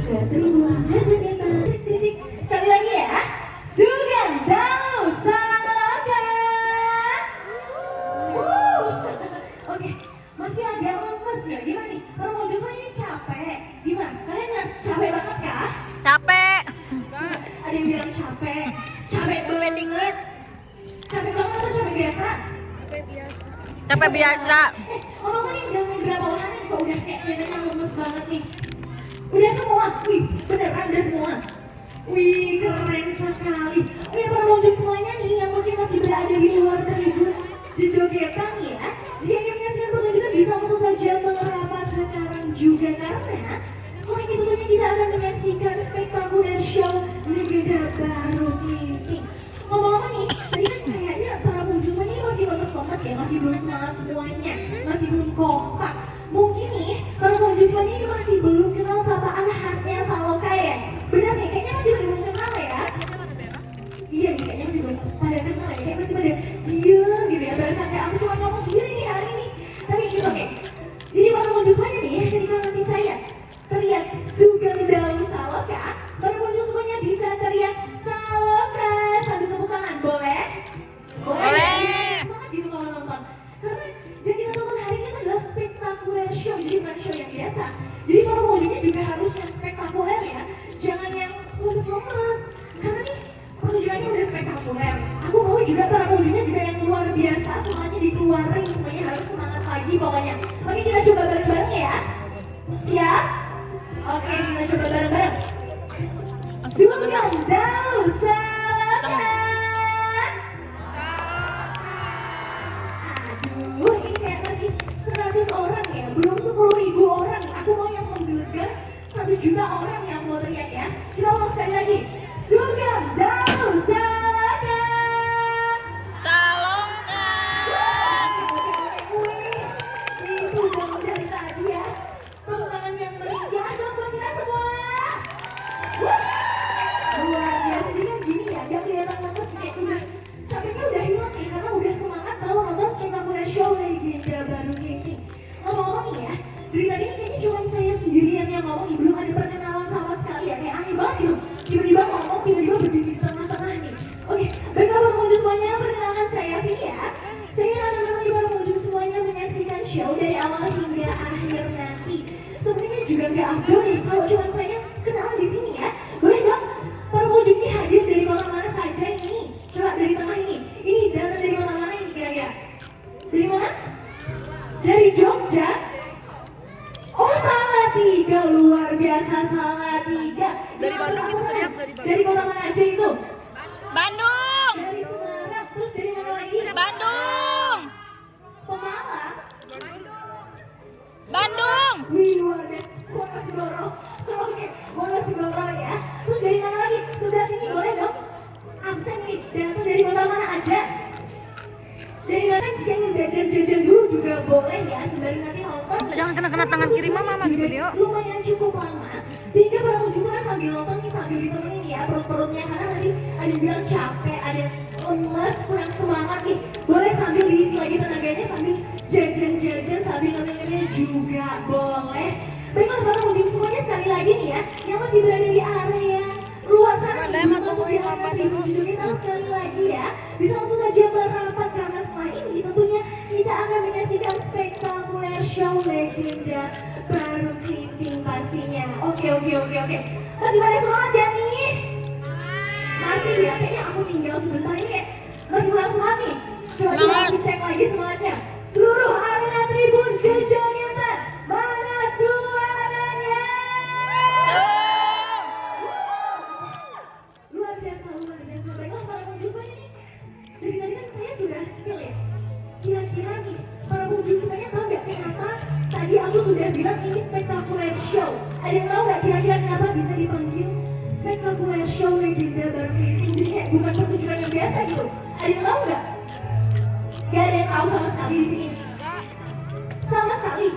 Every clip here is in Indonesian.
juga terima jajan titik sekali lagi ya. Sugandalo Saloka. Oke, masih agak lemes ya. Gimana nih? Para mahasiswa ini capek. Gimana? Kalian nggak capek banget kah? Capek. Ada yang bilang capek. Capek banget. Capek banget atau capek biasa? Capek biasa. Ngomong nih udah main berapa wahana nih kok udah kayak kelihatannya lemes banget nih. Udah semua? Wih, beneran udah semua? Wih, keren sekali. Oh ya, para pengunjung semuanya nih yang mungkin masih berada di luar tribun joget-jogetan ya. Jika ingin menyaksikan pertunjukan bisa langsung saja merapat sekarang juga karena selain itu tentunya kita akan menyaksikan spektakuler show legenda baru Clinting. Ngomong-ngomong nih, tadi kan kayaknya para pengunjung semuanya ini masih lemes-lemes ya, masih belum semangat semuanya, masih belum kompak. Mungkin nih, para pengunjung semuanya ini masih belum kenal sapaan khasnya Saloka ya. Benar nih, kayaknya masih belum kenal ya. Iya nih, kayaknya masih belum pada kenal ya, kayak masih pada diam gitu ya. Berasa kayak aku cuma ngomong sendiri nih hari ini. Tapi itu oke. Jadi para pengunjung semuanya nih, ketika nanti saya teriak Sugandalo Saloka, para pengunjung semuanya bisa teriak Saloka sambil tepuk tangan, boleh? Boleh. Semangat gitu kalau nonton. Karena yang kita tonton hari ini adalah spektakuler show, jadi bukan show yang biasa. Jadi para pengunjungnya juga harus yang spektakuler ya, jangan yang lemes-lemes. Karena nih pertunjukannya udah spektakuler. Aku mau juga para pengunjungnya juga yang luar biasa, semuanya dikeluarin, semuanya harus semangat lagi pokoknya. Oke, kita coba bareng-bareng ya. Siap? Oke, kita coba bareng-bareng. Sugandalo Saloka. Aduh, ini kayak masih 100 orang ya, belum 10.000 orang. Aku mau yang menggelegar 1 juta orang yang mau teriak ya. Kita ulang sekali lagi. Sugandalo Saloka. Saloka. Itu dong dari tadi ya. Tepuk tangan yang meriah dong buat kita semua. Luar biasa, jadi kan gini ya, gak kelihatan lemes kayak udah capeknya udah hilang nih karena udah semangat mau nonton spektakuler show legenda baru Clinting. Ngomong-ngomong nih ya, dari tadi ini kayaknya cuma saya sendirian yang ngomong nih, belum ada perkenalan sama sekali ya, kayak aneh banget gitu. Tiba-tiba ngomong, tiba-tiba berdiri di tengah-tengah nih. Oke, baiklah para pengunjung semuanya, perkenalkan saya Vini ya. Saya akan menemani para pengunjung semuanya menyaksikan show dari awal hingga akhir nanti. Sebenarnya juga nggak afdol nih kalau cuma saya kenalan di sini ya. Boleh dong, para pengunjung ini hadir dari kota mana saja ini? Coba dari tengah ini. Ini datang dari kota mana ini kira-kira? Dari mana? Dari Jogja? Oh, Salatiga, luar biasa Salatiga. Dari Bandung itu teriak dari Bandung. Dari kota mana aja itu? Bandung. Dari Semarang, terus dari mana lagi? Bandung. Pemalang? Bandung. Wih, luar biasa. Wonosobo. Oke, Wonosobo ya. Terus dari mana lagi? Sebelah sini boleh dong? Absen nih, datang dari kota mana aja? Dari mana jika ingin jajan-jajan dulu juga boleh ya, sembari nanti nonton. Jangan kena tangan kiri mama di video. Lumayan cukup lama, sehingga para pengunjung sana sambil nonton nih, sambil ditemenin ya perut-perutnya, karena nanti ada yang bilang capek, ada yang lemes, kurang semangat nih. Boleh sambil diisi lagi tenaganya, sambil jajan-jajan, sambil ngemil-ngemil juga boleh. Baiklah para pengunjung semuanya, sekali lagi nih ya, yang masih berada di area luar sana nih, masuk di area tribun kita sekali lagi ya, bisa langsung saja merapat karena setelah ini tentunya kita akan menyaksikan spektakuler show legenda baru Clinting pastinya. Oke. Masih pada semangat ya nih? Masih ya, kayaknya aku tinggal sebentar ini kayak masih pada semangat nih. Coba aku cek lagi semangatnya. Seluruh arena tribun jajan-jajan, mana suaranya? Luar biasa. Baiklah para pengunjung semuanya nih, dari tadi kan saya sudah spill ya. Kira-kira nih, para pengunjung semuanya tahu nggak kenapa tadi aku sudah bilang ini spektakuler show? Ada yang tahu nggak kira-kira kenapa bisa dipanggil spektakuler show legenda baru Clinting? Jadi kayak bukan pertunjukan yang biasa gitu. Ada yang tahu nggak? Gak ada yang tahu sama sekali di sini. Sama sekali.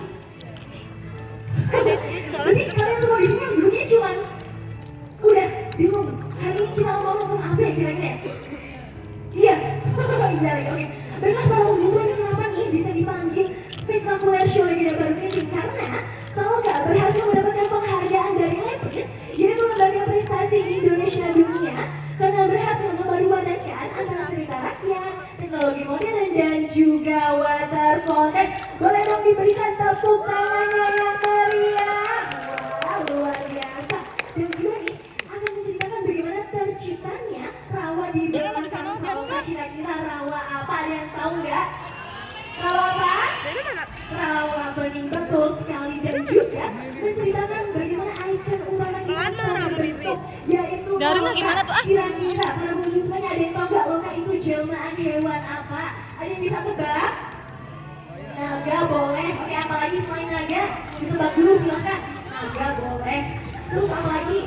Jadi kalian semua di sini yang dulunya cuman udah bingung. Hari ini kita mau nonton apa ya kira-kira? Iya. Iya lagi. Oke. Baiklah para pengunjung semuanya, kenapa nih bisa dipanggil spektakuler show legenda baru Clinting? Karena Saloka berhasil mendapatkan penghargaan dari Leprit menceritakan bagaimana ikon utama kita Pelan, telah Rama, Bibi. terbentuk, yaitu Dari loka. gimana tuh, ah? Kira-kira para pengunjung semuanya ada yang tahu nggak loka itu jelmaan hewan apa? Ada yang bisa tebak? Naga boleh. Oke, apalagi selain naga? Ditebak dulu silahkan. Naga boleh. Terus apa lagi?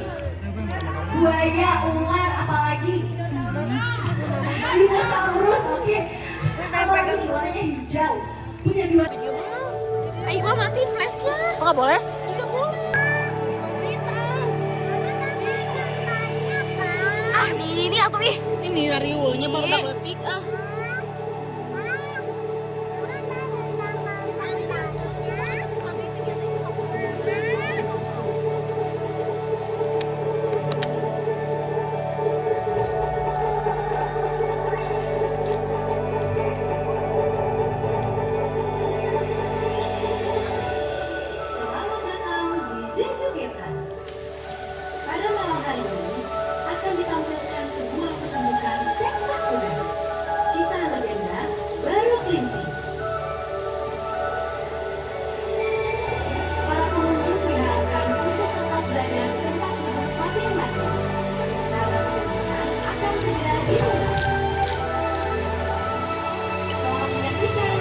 Buaya, ular, apalagi? Dinosaurus, oke. Apalagi nih, warnanya hijau. Punya dua. Ayo mati flashnya. Oh, nggak boleh? Iya boleh. Ah, ini atuh ih. Ini rariweunya baru udah letik ah. Selamat datang di Jeju Kita. Pada malam hari ini akan ditampilkan sebuah pertunjukan spektakuler. Kisah legenda baru Kelinting. Para pengunjung diharapkan untuk tetap berada di tempat duduk masing-masing. Karena pertunjukan akan segera dimulai. Selamat menyaksikan.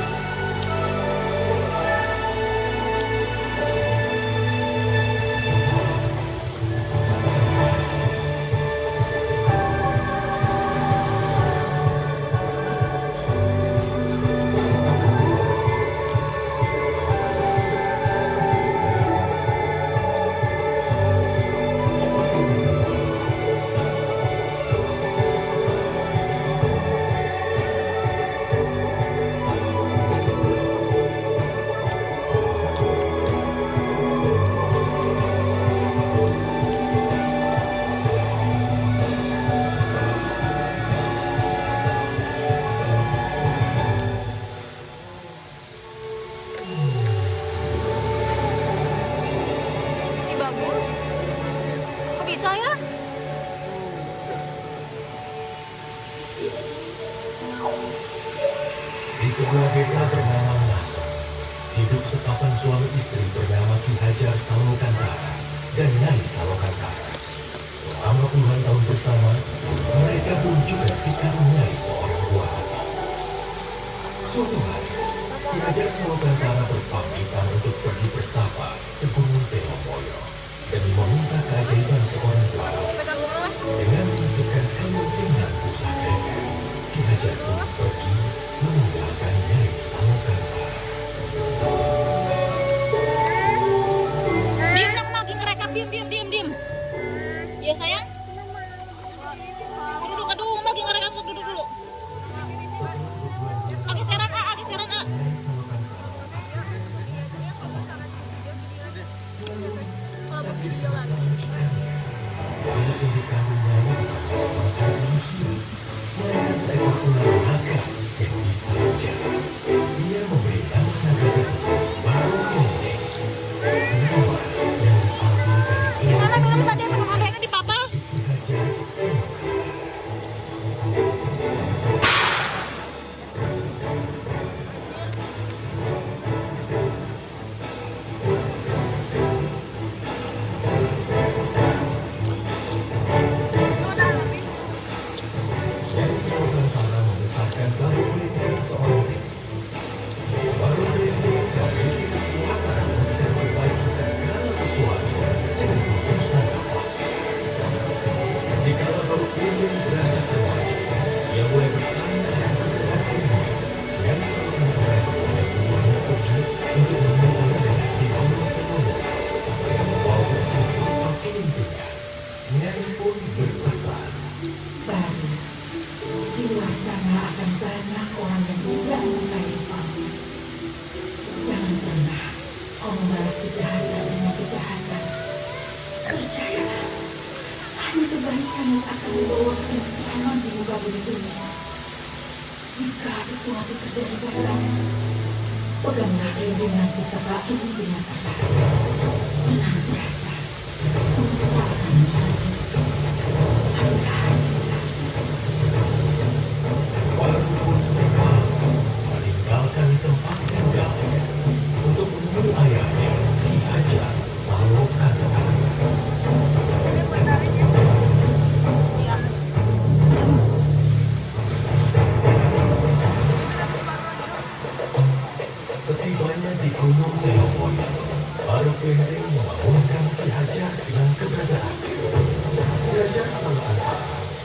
Ini bagus. Kok bisa ya? Di sebuah desa bernama Naso, hidup sepasang suami istri bernama Ki Hajar Salokantara dan Nyai Salokantara. Selama puluhan tahun bersama, mereka pun juga dikaruniai seorang buah hati. Suatu hari, Ki Hajar Salokantara berpamitan untuk pergi bertapa ke Gunung Telomoyo demi meminta keajaiban seorang pelaut. Dengan menunjukkan ilmu dengan pusakanya, Ki Hajar pun pergi meninggalkan Nyai Salokantara. Diam dong, lagi ngerekap. Diam. Ya sayang. Duduk, aduh, lagi ngerekap. Duduk dulu. Geseran A. Nyai Salokantara tapi selanjutnya, walaupun dikandungnya bukan seorang manusia, melainkan seekor ular naga yang bisa berjalan. Dia memberi nama naga tersebut Baru Kelinting. Nama yang diambil dari Gimana ilmu film tadi memang ada yang di papa? Ki Hajar Salokantara. Nyai Salokantara membesarkan Baru Kelinting seorang diri. Baru Kelinting memiliki kekuatan untuk memperbaiki segala sesuatu dengan hembusan nafasnya. Dikala Baru Kelinting beranjak remaja, ia mulai bertanya akan pergerakan ilmu. Nyai Salokantara kemudian membuatnya pergi untuk menemui dengan di Gunung Telomoyo yang membawa bukti berupa kelintingnya. Nyai pun berpesan. Baru, di luar sana akan banyak orang yang tidak menyukai kamu. Jangan pernah kau membalas kejahatan dengan kejahatan. Percayalah, hanya kebaikan yang akan membawa ketentraman di muka bumi ini. Jika sesuatu terjadi padamu, peganglah dengan pusaka ini dengan tepat. Senantiasa, semesta akan menjadi. Baru pun terbang, meninggalkan tempat tinggalnya untuk menemui ayahnya Ki Hajar keberadaannya. Ki Hajar Saloka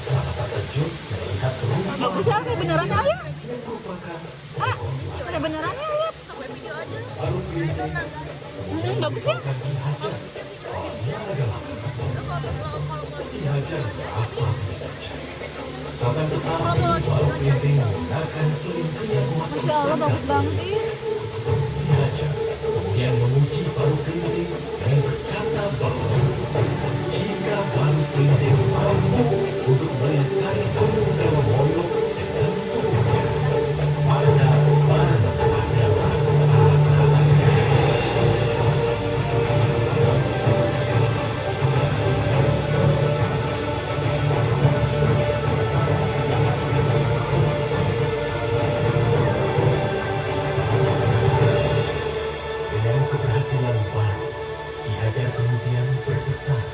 sangat terkejut melihat rumah Bagus ya, kayak beneran ya, lihat. yang merupakan Ah, ada beneran ya, lihat. baru Klinting Bagus ya. Ki Hajar kalau dia adalah Ki Hajar merasa tidak percaya. Akan tetapi baru Klinting menggunakan kelingking yang Masya Allah, bagus banget ya. Ki Hajar kemudian menguji baru Klinting dan berkata bahwa jika baru Klinting mampu untuk melingkari gunung Dawamoyo dengan tubuhnya, maka baru adalah dengan keberhasilan baru. Ki Hajar kemudian berpesan,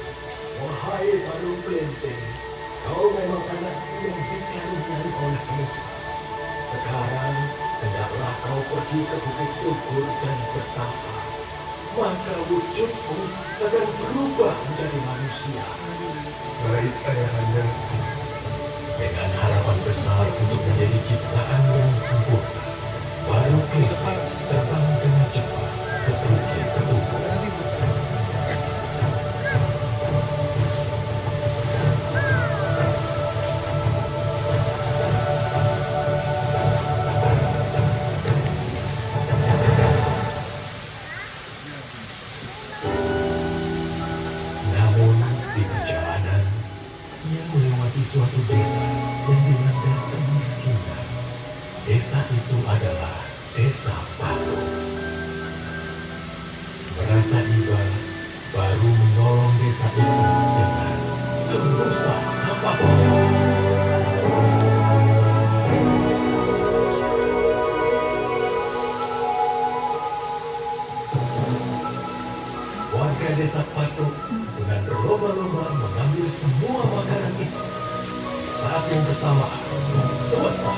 "Wahai baru Klinting, kau memang anak yang dikaruniai oleh semesta. Sekarang hendaklah kau pergi ke Bukit Tugur dan bertapa. Maka wujudmu akan berubah menjadi manusia." Baik, ayahanda. Dengan harapan besar untuk menjadi ciptaan yang sempurna, baru Klinting terbang dengan cepat ke Bukit Tugur. Namun di perjalanan, ia melewati suatu desa yang dilanda kemiskinan. Desa itu adalah Desa Patu. Merasa iba, baru menolong desa itu dengan hembusan nafasnya. Warga desa Patuk dengan berlomba-lomba mengambil semua makanan itu. Saat yang bersamaan, semesta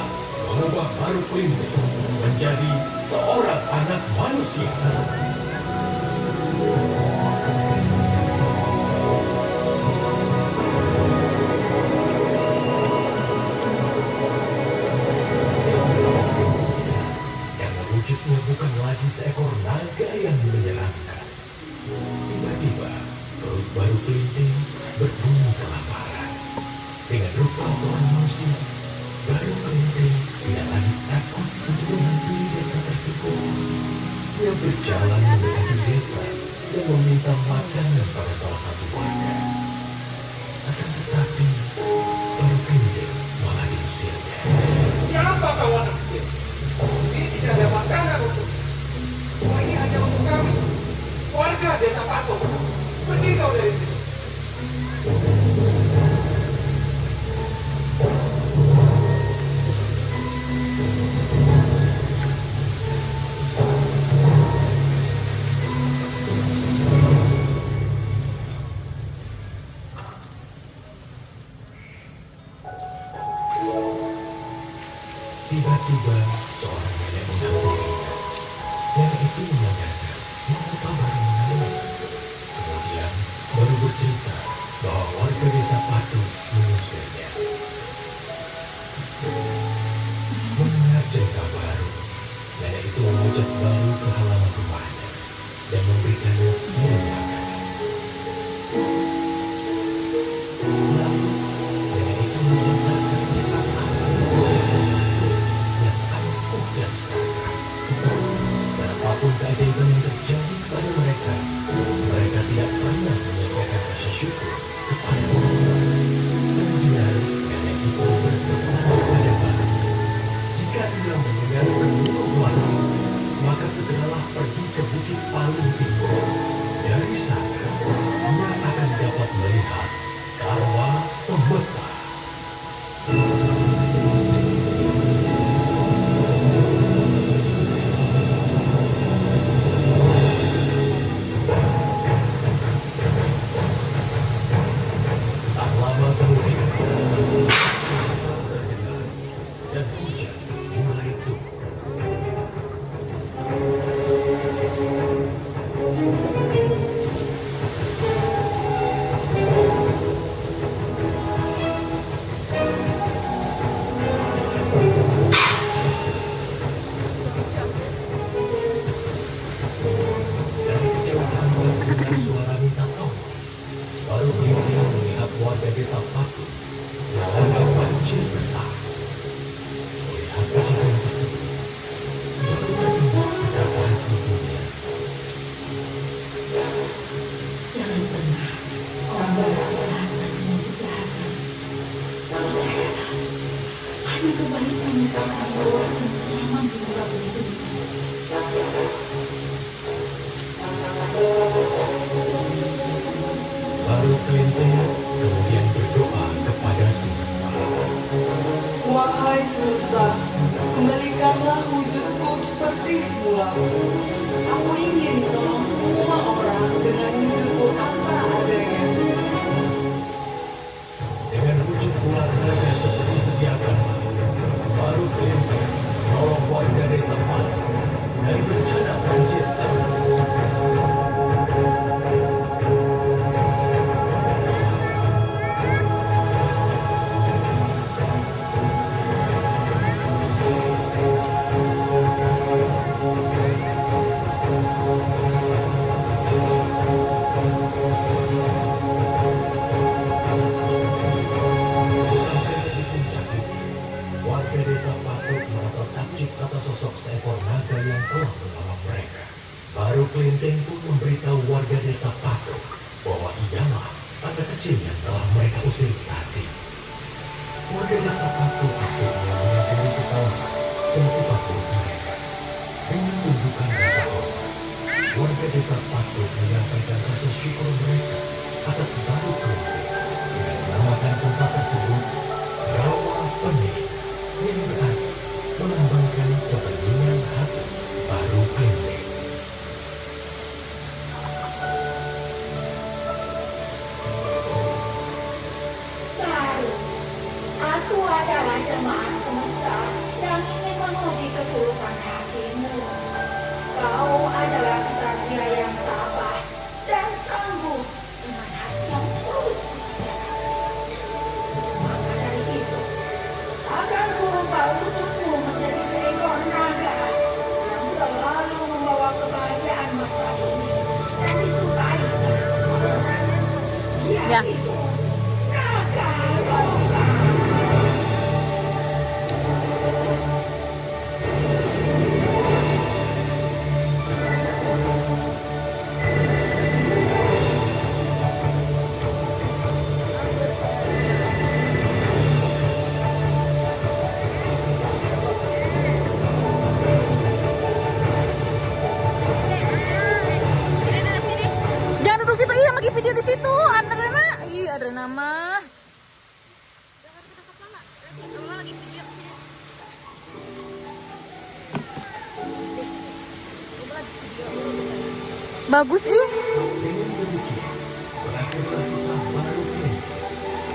mengubah baru Klinting menjadi seorang anak manusia. Yang wujudnya bukan lagi seekor naga yang menyeramkan. Tiba-tiba, perut baru Klinting berbunyi kelaparan. Dengan rupa seorang manusia, baru Klinting tidak lagi takut untuk menghampiri desa tersebut. Dia berjalan mendekati desa dan meminta makanan pada salah satu warga. Akan tetapi, baru Klinting malah diusirnya. Siapa kau anak kecil? Ini tidak ada makanan untuk. Semua ini hanya untuk kami. Warga desa Patung. Pergi kau dari sini. Tiba-tiba, seorang nenek menghampirinya. Nenek itu menanyakan mengapa baru menangis. Kemudian, baru bercerita bahwa warga desa Patu mengusirnya. Mendengar cerita baru, nenek itu mengajak baru ke halaman rumahnya dan memberikannya sepiring makanan. Lalu, nenek itu menceritakan cerita asli desa Patu yang ampuh Baru Kelinting melihat warga desa Patu melanda banjir besar. Melihat kejadian tersebut, baru teringat perkataan ibunya. Jangan pernah orang berkejahatan dengan kejahatan. Percayalah, hanya kebaikan yang akan membawakan keamanan di muka bumi dunia. Baru Kelinting kemudian berdoa kepada semesta. Wahai semesta, kembalikanlah wujudku seperti semula. Aku ingin menolong semua orang dengan wujudku apa adanya. Dengan wujud ular naga seperti sedia kala, baru Kelinting menolong warga desa Patu dari bencana banjir tersebut. Sampai di puncak itu, warga desa Patu merasa takjub atas sosok seekor naga yang telah menolong mereka. Baru Kelinting pun memberitahu warga desa Patu bahwa ialah anak kecil yang telah mereka usir tadi. Warga desa Patu akhirnya menyadari kesalahan dan sifat buruk mereka. Dengan tunjukkan rasa hormat, warga desa Patu menyampaikan rasa syukur mereka atas baru Kelinting dengan menamakan tempat tersebut Rawa Pening, yang berarti melambangkan kebeningan hati baru Kelinting. Baru, aku adalah jemaat semesta yang ingin menguji ketulusan hatimu. Kau adalah kesatria yang tabah dan tangguh dengan hati yang tulus. Maka dari itu, akan kurubah wujudmu menjadi seekor naga yang selalu membawa kebahagiaan masa ini dan disukai oleh semua orang. Ya. Yaitu naga roga. Jangan duduk situ, iya lagi video di situ. Adrena, iya Adrena mah. Bagus ih. Dengan demikian, berakhirlah kisah baru Kelinting,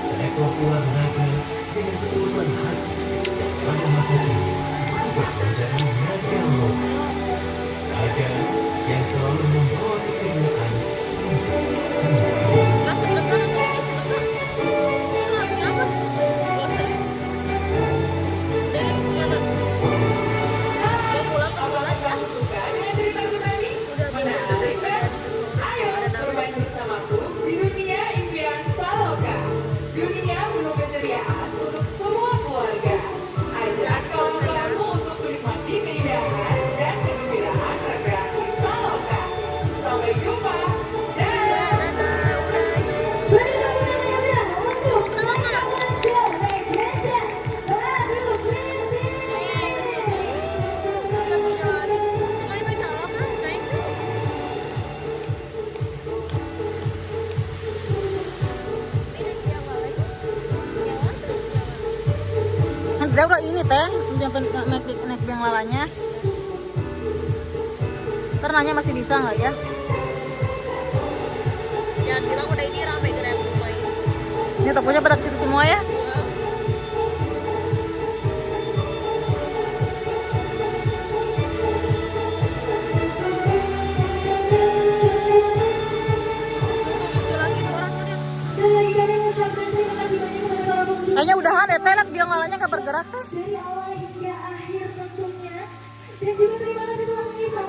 seekor ular naga dengan ketulusan hati yang pada masa kini berubah menjadi naga loka. Naga yang selalu membawa keceriaan untuk semua. Nah, sebentar atau ini sebentar. Itu lagunya apa? Bosan. Dari mana? Mau pulang ke Apakah aja. kamu suka dengan ceritaku tadi? Menarik kan? Ayo bermain bersamaku di dunia impian Saloka. Dunia penuh keceriaan untuk semua keluarga. Ajak kawan-kawanmu untuk menikmati keindahan dan kegembiraan rekreasi Saloka. Sampai jumpa. Dadah. Nanti udah ini teh, naik biang lalanya. Ntar nanya masih bisa nggak ya? Jangan bilang udah ini ramai gerak semua ini. Ini tokonya pada ke situ semua ya? Kayaknya udahan ya, telat biang lalanya nggak bergerak teh. Dari awal hingga akhir tentunya. Dan juga terima kasih telah mengisah